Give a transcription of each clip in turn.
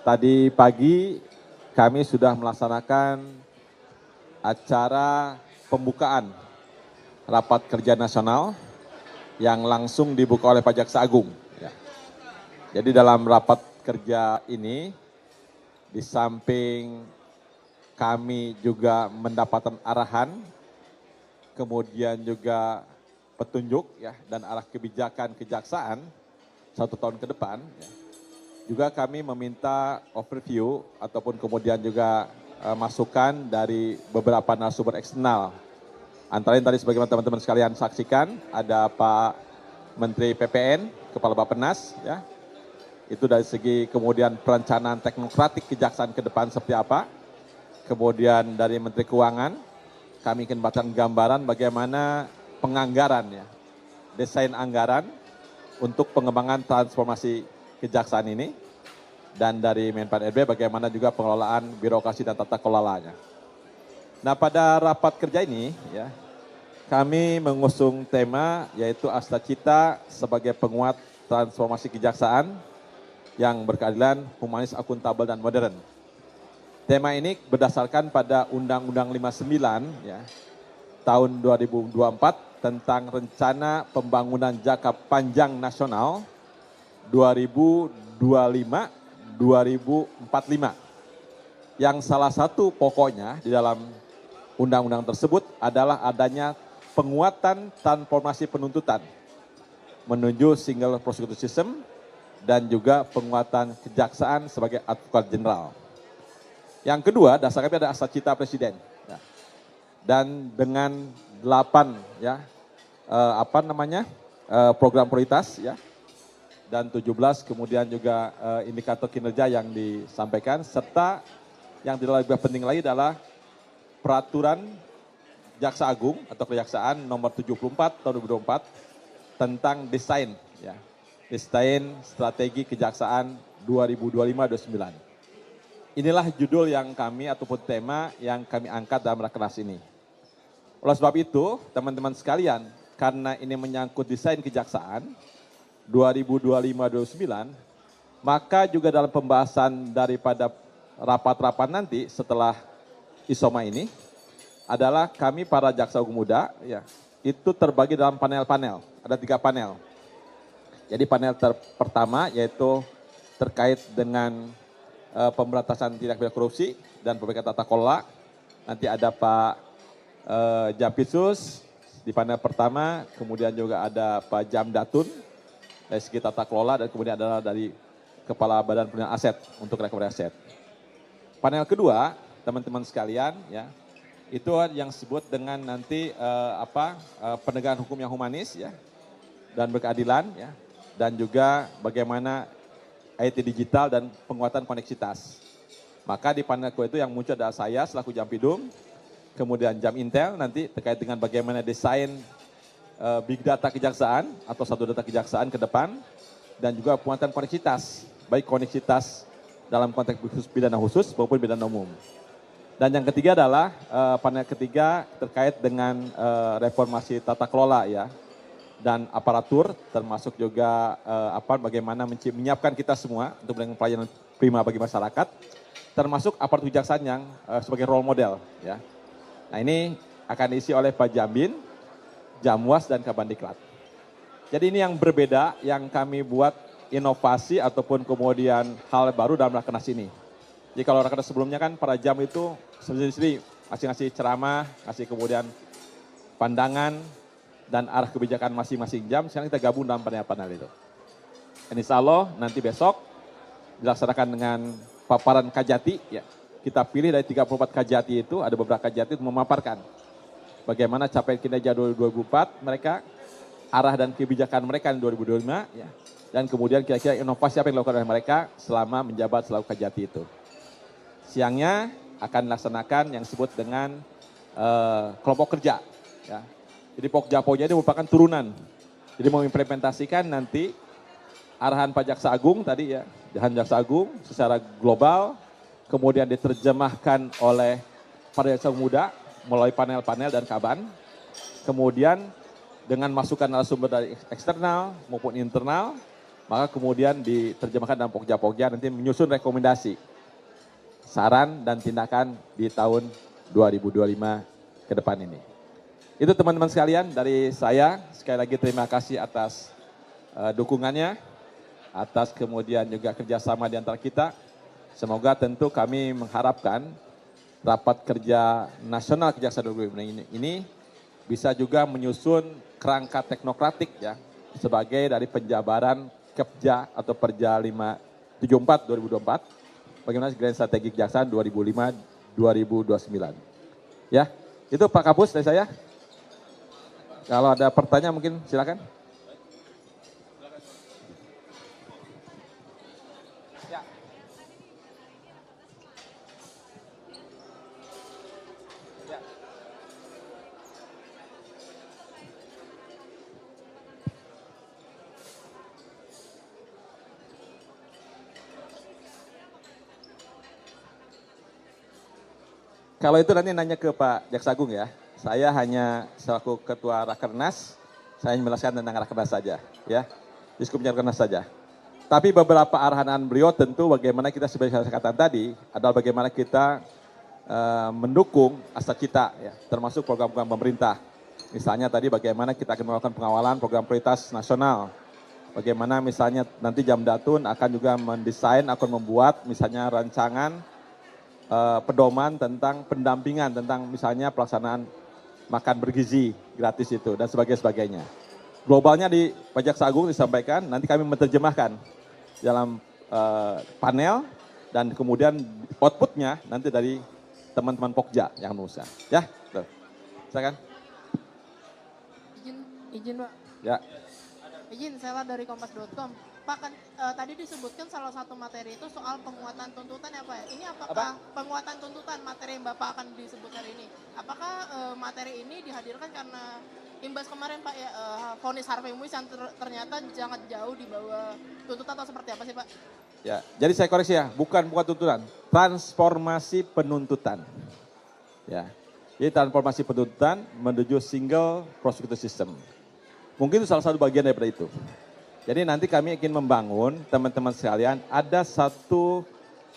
Tadi pagi kami sudah melaksanakan acara pembukaan rapat kerja nasional yang langsung dibuka oleh Pak Jaksa Agung. Jadi dalam rapat kerja ini, di samping kami juga mendapatkan arahan, kemudian juga petunjuk dan arah kebijakan kejaksaan 1 tahun ke depan. Juga kami meminta overview ataupun kemudian juga masukan dari beberapa narasumber eksternal. Antara lain tadi sebagaimana teman-teman sekalian saksikan, ada Pak Menteri PPN, Kepala Bappenas, itu dari segi kemudian perencanaan teknokratik kejaksaan ke depan seperti apa. Kemudian dari Menteri Keuangan, kami ingin membuatkan gambaran bagaimana penganggaran, desain anggaran untuk pengembangan transformasi kejaksaan ini, dan dari Menpan RB bagaimana juga pengelolaan birokrasi dan tata kelolanya. Nah, pada rapat kerja ini kami mengusung tema yaitu Asta Cita sebagai penguat transformasi kejaksaan yang berkeadilan, humanis, akuntabel, dan modern. Tema ini berdasarkan pada Undang-Undang 59 tahun 2024 tentang Rencana Pembangunan Jangka Panjang Nasional 2025-2045. Yang salah satu pokoknya di dalam undang-undang tersebut adalah adanya penguatan transformasi penuntutan menuju single prosecutor system dan juga penguatan kejaksaan sebagai advokat jenderal. Yang kedua, dasarnya ada Asta Cita Presiden. Dan dengan 8 program prioritas dan 17 kemudian juga indikator kinerja yang disampaikan, serta yang tidak lebih penting lagi adalah peraturan Jaksa Agung atau Kejaksaan nomor 74 tahun 2024 tentang desain strategi kejaksaan 2025-2029. Inilah judul yang kami ataupun tema yang kami angkat dalam rakernas ini. Oleh sebab itu, teman-teman sekalian, karena ini menyangkut desain kejaksaan 2025-2029, maka juga dalam pembahasan daripada rapat-rapat nanti setelah ISOMA ini adalah kami para jaksa agung muda itu terbagi dalam panel-panel, ada 3 panel. Jadi panel pertama yaitu terkait dengan pemberantasan tindak pidana korupsi dan perbaikan tata kelola. Nanti ada Pak Jampitsus di panel pertama, kemudian juga ada Pak Jamdatun dari segi tata kelola, dan kemudian adalah dari Kepala Badan Perlindungan Aset untuk recovery aset. Panel kedua, teman-teman sekalian, itu yang disebut dengan nanti penegakan hukum yang humanis dan berkeadilan, dan juga bagaimana IT digital dan penguatan koneksitas. Maka di panel kedua itu yang muncul adalah saya selaku Jampidum, kemudian Jam Intel nanti terkait dengan bagaimana desain big data kejaksaan atau satu data kejaksaan ke depan, dan juga penguatan koneksitas, baik koneksitas dalam konteks pidana khusus maupun pidana umum. Dan yang ketiga adalah panel ketiga terkait dengan reformasi tata kelola dan aparatur, termasuk juga bagaimana menyiapkan kita semua untuk memberikan pelayanan prima bagi masyarakat, termasuk aparatur kejaksaan yang sebagai role model. Nah, ini akan diisi oleh Pak Jambin, Jamwas, dan Kabandiklat. Jadi ini yang berbeda yang kami buat inovasi ataupun kemudian hal baru dalam rakernas ini. Jadi kalau rakernas sebelumnya kan para jam itu sendiri-sendiri ngasih ceramah, ngasih kemudian pandangan dan arah kebijakan masing-masing jam. Sekarang kita gabung dalam panel-panel itu. Insya Allah nanti besok dilaksanakan dengan paparan Kajati. Kita pilih dari 34 Kajati itu, ada beberapa Kajati untuk memaparkan bagaimana capaian kinerja 2024 mereka, arah dan kebijakan mereka di 2025, dan kemudian kira-kira inovasi apa yang dilakukan oleh mereka selama menjabat selaku Kajati itu. Siangnya akan dilaksanakan yang disebut dengan kelompok kerja. Jadi Pokjaponya ini merupakan turunan. Jadi mengimplementasikan nanti arahan Pak Jaksa Agung tadi arahan Jaksa Agung secara global, kemudian diterjemahkan oleh para jaksa muda melalui panel-panel dan kaban. Kemudian dengan masukan narasumber dari eksternal maupun internal, maka kemudian diterjemahkan dalam pokja-pokja, nanti menyusun rekomendasi, saran dan tindakan di tahun 2025 ke depan ini. Itu teman-teman sekalian dari saya, sekali lagi terima kasih atas dukungannya, atas kemudian juga kerjasama di antara kita. Semoga tentu kami mengharapkan rapat kerja nasional Kejaksaan 2025 ini bisa juga menyusun kerangka teknokratik ya, sebagai dari penjabaran Kepja atau Perja 574 2024, bagaimana Grand Strategi Kejaksaan 2005-2029. Ya, itu Pak Kapus dari saya. Kalau ada pertanyaan mungkin silakan. Kalau itu nanti nanya ke Pak Jaksa Agung ya. Saya hanya selaku Ketua Rakernas, saya menjelaskan tentang Rakernas saja, ya. Diskupnya Rakernas saja. Tapi beberapa arahan beliau tentu bagaimana kita seperti saya katakan tadi, adalah bagaimana kita mendukung Asta Cita, ya, termasuk program-program pemerintah. Misalnya tadi bagaimana kita akan melakukan pengawalan program prioritas nasional. Bagaimana misalnya nanti Jamdatun akan juga mendesain, akan membuat misalnya rancangan pedoman tentang pendampingan tentang misalnya pelaksanaan makan bergizi gratis itu dan sebagainya. Globalnya di Pak Jaksa Agung disampaikan, nanti kami menerjemahkan dalam panel dan kemudian outputnya nanti dari teman-teman Pokja yang merumuskan. Ya, tuh. Silakan. Izin Pak. Ya. Izin, saya dari kompas.com. Pak, kan tadi disebutkan salah satu materi itu soal penguatan tuntutan ya Pak ya. Ini apakah penguatan tuntutan materi yang Bapak akan disebut hari ini? Apakah materi ini dihadirkan karena imbas kemarin Pak ya, vonis Harvey Muiz yang ternyata sangat jauh di bawah tuntutan atau seperti apa sih Pak? Ya, jadi saya koreksi ya, bukan tuntutan, transformasi penuntutan. Ya, jadi transformasi penuntutan menuju single prosecutor system. Mungkin itu salah satu bagian daripada itu. Jadi nanti kami ingin membangun, teman-teman sekalian, ada satu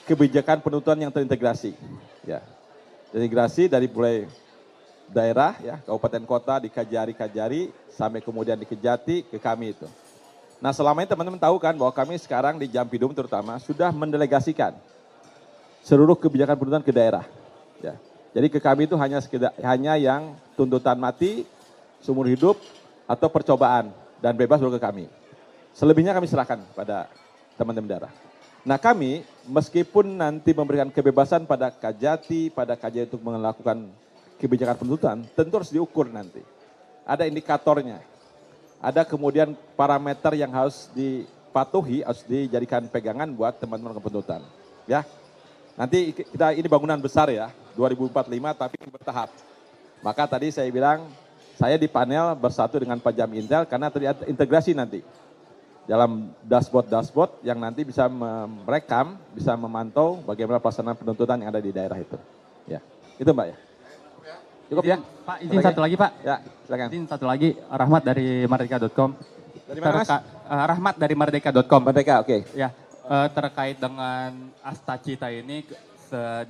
kebijakan penuntutan yang terintegrasi. Ya, terintegrasi dari mulai daerah, ya, kabupaten kota, di Kajari, sampai kemudian di Kejati, ke kami itu. Nah selama ini teman-teman tahu kan bahwa kami sekarang di Jampidum terutama sudah mendelegasikan seluruh kebijakan penuntutan ke daerah. Ya. Jadi ke kami itu hanya yang tuntutan mati, seumur hidup, atau percobaan, dan bebas baru ke kami. Selebihnya kami serahkan pada teman-teman daerah. Nah kami meskipun nanti memberikan kebebasan pada Kajati, pada Kajati untuk melakukan kebijakan penuntutan, tentu harus diukur nanti. Ada indikatornya, ada kemudian parameter yang harus dipatuhi, harus dijadikan pegangan buat teman-teman penuntutan. Ya, nanti kita ini bangunan besar ya, 2045 tapi bertahap. Maka tadi saya bilang, saya di panel bersatu dengan Pak Jam Intel karena terlihat integrasi nanti. Dalam dashboard yang nanti bisa merekam, bisa memantau bagaimana pelaksanaan penuntutan yang ada di daerah itu. Ya, itu Mbak ya. Cukup ya? Pak, izin satu lagi Pak. Ya, silakan. Izin satu lagi, Rahmat dari Merdeka.com. Dari mana Mas? Rahmat dari Merdeka.com. Merdeka, oke. Ya, terkait dengan Asta Cita ini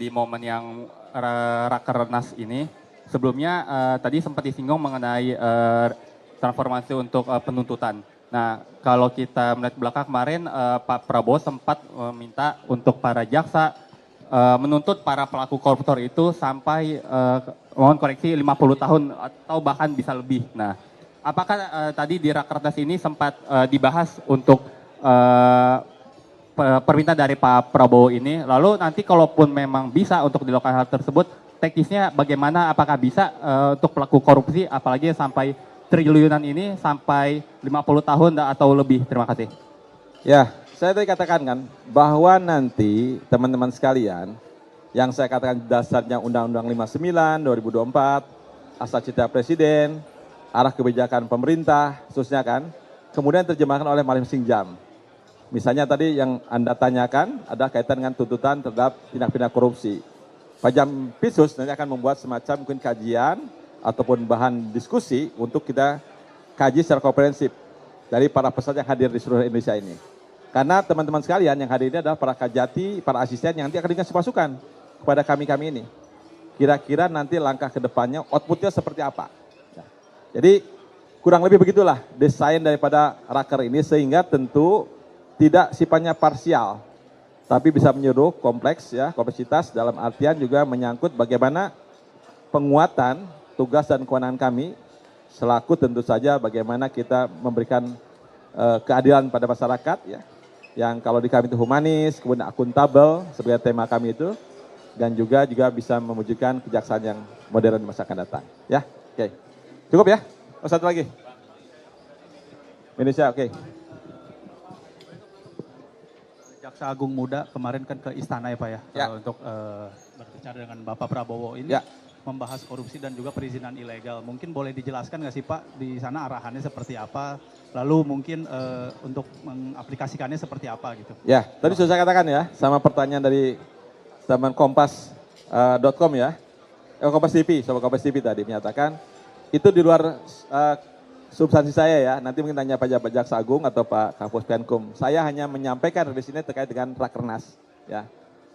di momen yang Rakernas ini, sebelumnya tadi sempat disinggung mengenai transformasi untuk penuntutan. Nah, kalau kita melihat belakang kemarin, Pak Prabowo sempat meminta untuk para jaksa menuntut para pelaku koruptor itu sampai, mohon koreksi, 50 tahun atau bahkan bisa lebih. Nah, apakah tadi di Rakernas ini sempat dibahas untuk permintaan dari Pak Prabowo ini, lalu nanti kalaupun memang bisa untuk dilakukan hal tersebut, teknisnya bagaimana, apakah bisa untuk pelaku korupsi, apalagi sampai triliunan ini sampai 50 tahun atau lebih? Terima kasih. Ya, saya tadi katakan kan bahwa nanti teman-teman sekalian yang saya katakan dasarnya Undang-Undang 59 2024, Asta Cita Presiden, arah kebijakan pemerintah khususnya kan, kemudian terjemahkan oleh masing-masing jam. Misalnya tadi yang Anda tanyakan ada kaitan dengan tuntutan terhadap tindak pidana korupsi. Pak Jam Pisus nanti akan membuat semacam mungkin kajian ataupun bahan diskusi untuk kita kaji secara komprehensif dari para peserta yang hadir di seluruh Indonesia ini. Karena teman-teman sekalian yang hadir ini adalah para kajati, para asisten yang nanti akan dikasih masukan kepada kami-kami ini. Kira-kira nanti langkah ke depannya outputnya seperti apa. Ya. Jadi kurang lebih begitulah desain daripada raker ini sehingga tentu tidak sifatnya parsial. Tapi bisa menyeluruh kompleks ya, kompleksitas dalam artian juga menyangkut bagaimana penguatan tugas dan kewenangan kami selaku tentu saja bagaimana kita memberikan keadilan pada masyarakat ya. Yang kalau di kami itu humanis, kemudian akuntabel sebagai tema kami itu, dan juga bisa mewujudkan kejaksaan yang modern di masa akan datang. Ya, oke. Cukup ya? Oh, satu lagi. Indonesia, oke. Jaksa Agung Muda kemarin kan ke istana ya Pak ya, Ya. untuk berbicara dengan Bapak Prabowo ini. Ya. Membahas korupsi dan juga perizinan ilegal. Mungkin boleh dijelaskan nggak sih Pak di sana arahannya seperti apa? Lalu mungkin untuk mengaplikasikannya seperti apa gitu? Ya, tadi sudah saya katakan ya, sama pertanyaan dari teman kompas.com ya, Kompas TV, sama Kompas TV tadi menyatakan, itu di luar substansi saya ya, nanti mungkin tanya Pak Jaksa Agung atau Pak Kapus Penkum. Saya hanya menyampaikan di sini terkait dengan Rakernas, ya,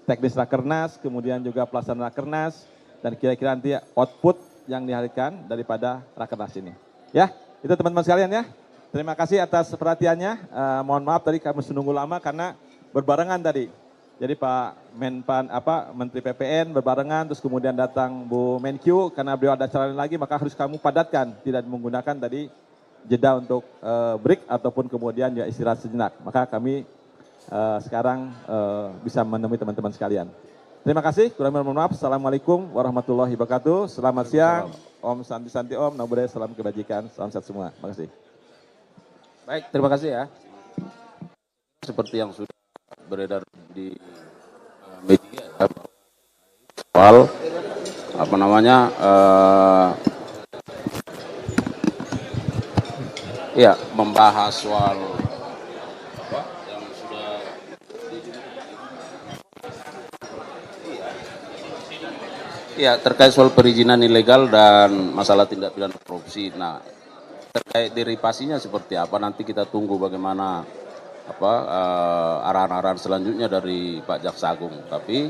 teknis Rakernas, kemudian juga pelaksanaan Rakernas, dan kira-kira nanti output yang dihasilkan daripada Rakernas ini. Ya, itu teman-teman sekalian ya. Terima kasih atas perhatiannya. Mohon maaf tadi kami menunggu lama karena berbarengan tadi. Jadi Pak Menteri PPN berbarengan, terus kemudian datang Bu Menkyu karena beliau ada acara lain lagi, maka harus kamu padatkan, tidak menggunakan tadi jeda untuk break ataupun kemudian ya istirahat sejenak. Maka kami sekarang bisa menemui teman-teman sekalian. Terima kasih, kurang lebih mohon maaf. Assalamualaikum warahmatullahi wabarakatuh. Selamat siang, Om Santi Om, Namo Buddhaya, salam kebajikan, salam sehat semua. Terima kasih. Baik, terima kasih ya. Seperti yang sudah beredar di media ya, soal apa namanya ya membahas soal apa yang sudah ya terkait soal perizinan ilegal dan masalah tindak pidana korupsi. Nah, terkait derivasinya seperti apa nanti kita tunggu bagaimana arahan-arahan selanjutnya dari Pak Jaksa Agung. Tapi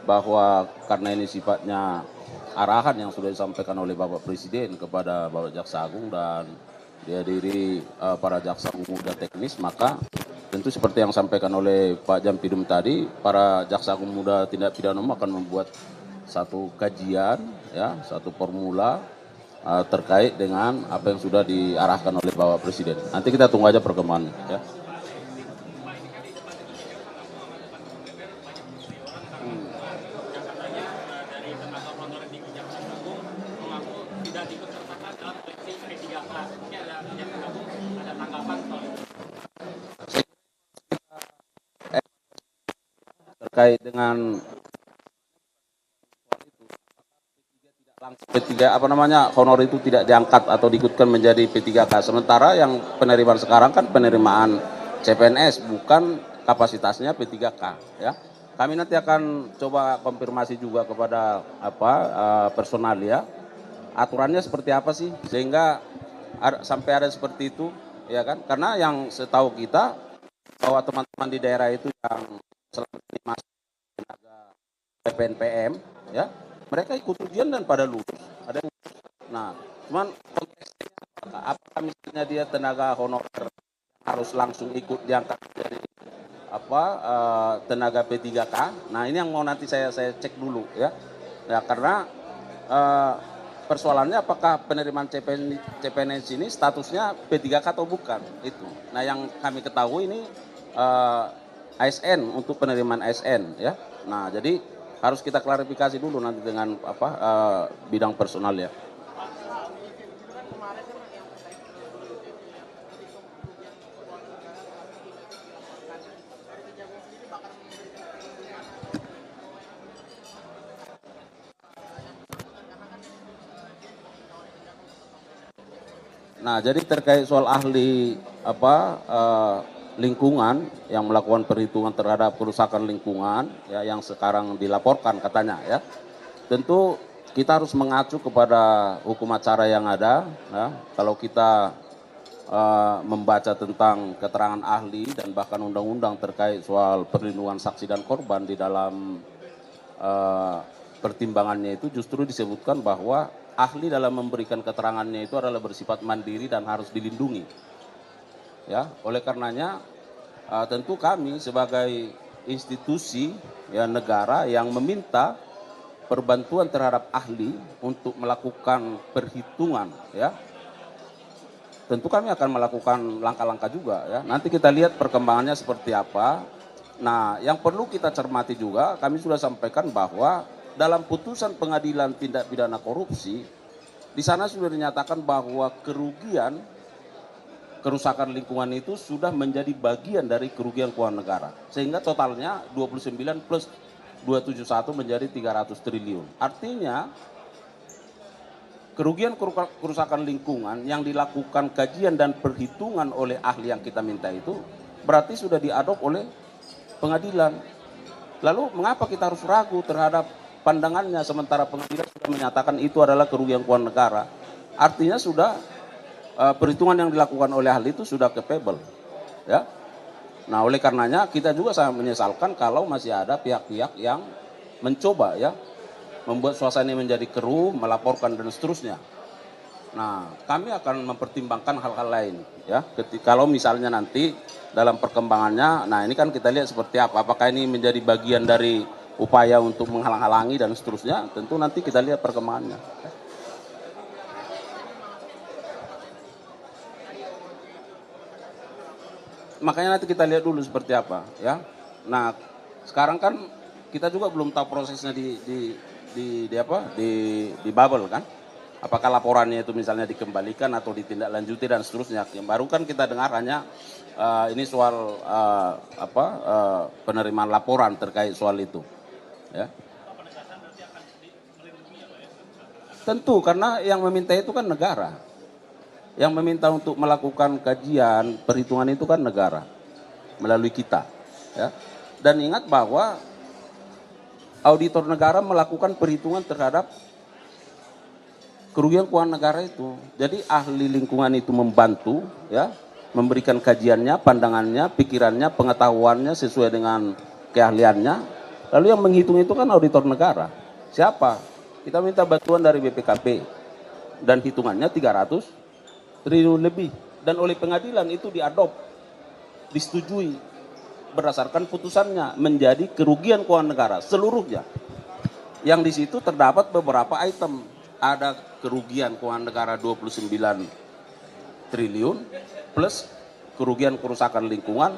bahwa karena ini sifatnya arahan yang sudah disampaikan oleh Bapak Presiden kepada Bapak Jaksa Agung dan dihadiri para jaksa muda teknis, maka tentu seperti yang disampaikan oleh Pak Jampidum tadi, para jaksa agung muda tindak pidana umum akan membuat satu kajian, ya, satu formula terkait dengan apa yang sudah diarahkan oleh Bapak Presiden. Nanti kita tunggu aja perkembangannya. Ya. Terkait dengan P3 honor itu tidak diangkat atau diikutkan menjadi P3K. Sementara yang penerimaan sekarang kan penerimaan CPNS, bukan kapasitasnya P3K, ya. Kami nanti akan coba konfirmasi juga kepada personal ya. Aturannya seperti apa sih sehingga sampai ada seperti itu, ya kan? Karena yang setahu kita bahwa teman-teman di daerah itu yang selama ini masuk tenaga PPNPM, ya, mereka ikut ujian dan pada lulus. Ada yang lulus. Nah, cuman konteksnya apakah misalnya dia tenaga honorer harus langsung ikut diangkat dari tenaga P3K. Nah, ini yang mau nanti saya cek dulu ya. Ya, karena persoalannya apakah penerimaan CPNS ini statusnya P3K atau bukan itu. Nah, yang kami ketahui ini ASN untuk penerimaan ASN ya. Nah, jadi harus kita klarifikasi dulu nanti dengan bidang personal ya. Nah, jadi terkait soal ahli lingkungan yang melakukan perhitungan terhadap kerusakan lingkungan ya yang sekarang dilaporkan katanya ya. Tentu kita harus mengacu kepada hukum acara yang ada ya. Kalau kita membaca tentang keterangan ahli dan bahkan undang-undang terkait soal perlindungan saksi dan korban di dalam pertimbangannya itu justru disebutkan bahwa ahli dalam memberikan keterangannya itu adalah bersifat mandiri dan harus dilindungi. Ya, oleh karenanya tentu kami sebagai institusi ya negara yang meminta perbantuan terhadap ahli untuk melakukan perhitungan ya. Tentu kami akan melakukan langkah-langkah juga ya. Nanti kita lihat perkembangannya seperti apa. Nah, yang perlu kita cermati juga, kami sudah sampaikan bahwa dalam putusan pengadilan tindak pidana korupsi, di sana sudah dinyatakan bahwa kerusakan lingkungan itu sudah menjadi bagian dari kerugian keuangan negara. Sehingga totalnya 29 plus 271 menjadi 300 triliun. Artinya kerugian kerusakan lingkungan yang dilakukan kajian dan perhitungan oleh ahli yang kita minta itu berarti sudah diadop oleh pengadilan. Lalu mengapa kita harus ragu terhadap pandangannya sementara pengadilan sudah menyatakan itu adalah kerugian keuangan negara? Artinya sudah perhitungan yang dilakukan oleh ahli itu sudah capable. Ya. Nah, oleh karenanya kita juga sangat menyesalkan kalau masih ada pihak-pihak yang mencoba ya membuat suasana menjadi keruh, melaporkan dan seterusnya. Nah, kami akan mempertimbangkan hal-hal lain ya. Kalau misalnya nanti dalam perkembangannya, nah ini kan kita lihat seperti apa. Apakah ini menjadi bagian dari upaya untuk menghalang-halangi dan seterusnya? Tentu nanti kita lihat perkembangannya. Makanya nanti kita lihat dulu seperti apa ya. Nah, sekarang kan kita juga belum tahu prosesnya di bubble kan, apakah laporannya itu misalnya dikembalikan atau ditindaklanjuti dan seterusnya. Yang baru kan kita dengar hanya ini soal penerimaan laporan terkait soal itu ya. Tentu karena yang meminta itu kan negara, yang meminta untuk melakukan kajian perhitungan itu kan negara melalui kita ya. Dan ingat bahwa auditor negara melakukan perhitungan terhadap kerugian keuangan negara itu. Jadi ahli lingkungan itu membantu ya, memberikan kajiannya, pandangannya, pikirannya, pengetahuannya sesuai dengan keahliannya. Lalu yang menghitung itu kan auditor negara. Siapa? Kita minta bantuan dari BPKP dan hitungannya 300 triliun lebih. Dan oleh pengadilan itu diadop, disetujui berdasarkan putusannya menjadi kerugian keuangan negara seluruhnya. Yang di situ terdapat beberapa item. Ada kerugian keuangan negara 29 triliun plus kerugian kerusakan lingkungan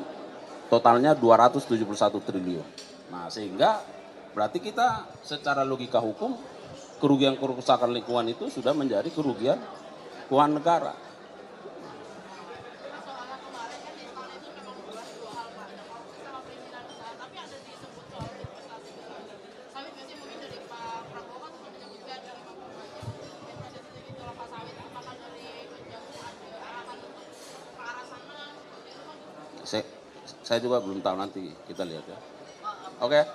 totalnya 271 triliun. Nah, sehingga berarti kita secara logika hukum kerugian kerusakan lingkungan itu sudah menjadi kerugian keuangan negara. Saya juga belum tahu, nanti kita lihat ya. Oke.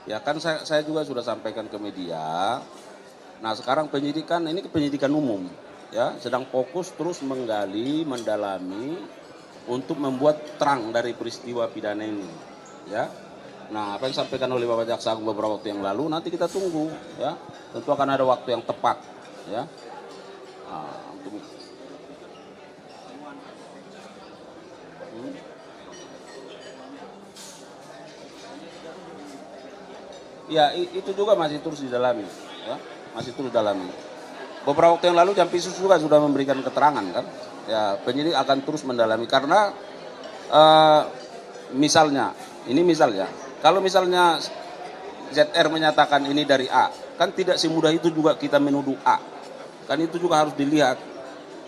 Ya kan saya juga sudah sampaikan ke media. Nah, sekarang penyidikan ini penyidikan umum ya, sedang fokus terus menggali, mendalami untuk membuat terang dari peristiwa pidana ini ya. Nah, apa yang disampaikan oleh Bapak Jaksa Agung beberapa waktu yang lalu nanti kita tunggu ya. Tentu akan ada waktu yang tepat ya. Ya, itu juga masih terus didalami ya, masih terus didalami. Beberapa waktu yang lalu Jampisus juga sudah memberikan keterangan kan. Ya, penyidik akan terus mendalami karena misalnya kalau misalnya ZR menyatakan ini dari A, kan tidak semudah itu juga kita menuduh A. Kan itu juga harus dilihat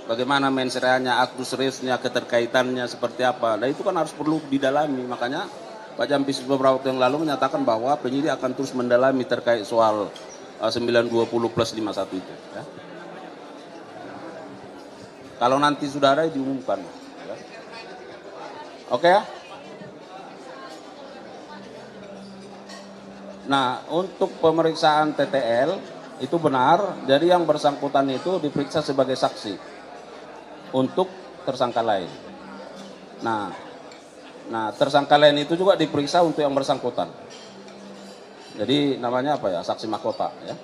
bagaimana mensreanya, aktus reusnya, keterkaitannya seperti apa. Nah, itu kan harus perlu didalami. Makanya Pak Jampisus beberapa waktu yang lalu menyatakan bahwa penyidik akan terus mendalami terkait soal 920 plus 51 itu ya. Kalau nanti sudah ada diumumkan ya. Oke ya. Nah, untuk pemeriksaan TTL itu benar. Jadi yang bersangkutan itu diperiksa sebagai saksi untuk tersangka lain. Nah, tersangka lain itu juga diperiksa untuk yang bersangkutan. Jadi namanya apa ya? Saksi mahkota ya.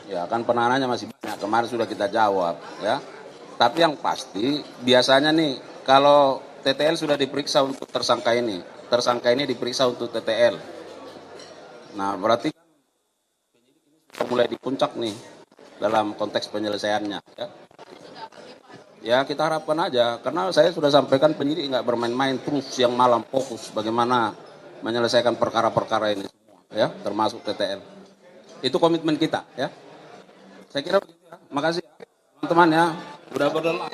Ya kan penahanannya masih banyak, kemarin sudah kita jawab ya. Tapi yang pasti biasanya nih kalau TTL sudah diperiksa untuk tersangka ini diperiksa untuk TTL. Nah berarti mulai di puncak nih dalam konteks penyelesaiannya ya. Ya kita harapkan aja, karena saya sudah sampaikan penyidik nggak bermain-main, terus yang malam fokus bagaimana menyelesaikan perkara-perkara ini semua ya, termasuk TTL. Itu komitmen kita ya. Saya kira begitu ya. Makasih teman-teman ya. Udah berdoa.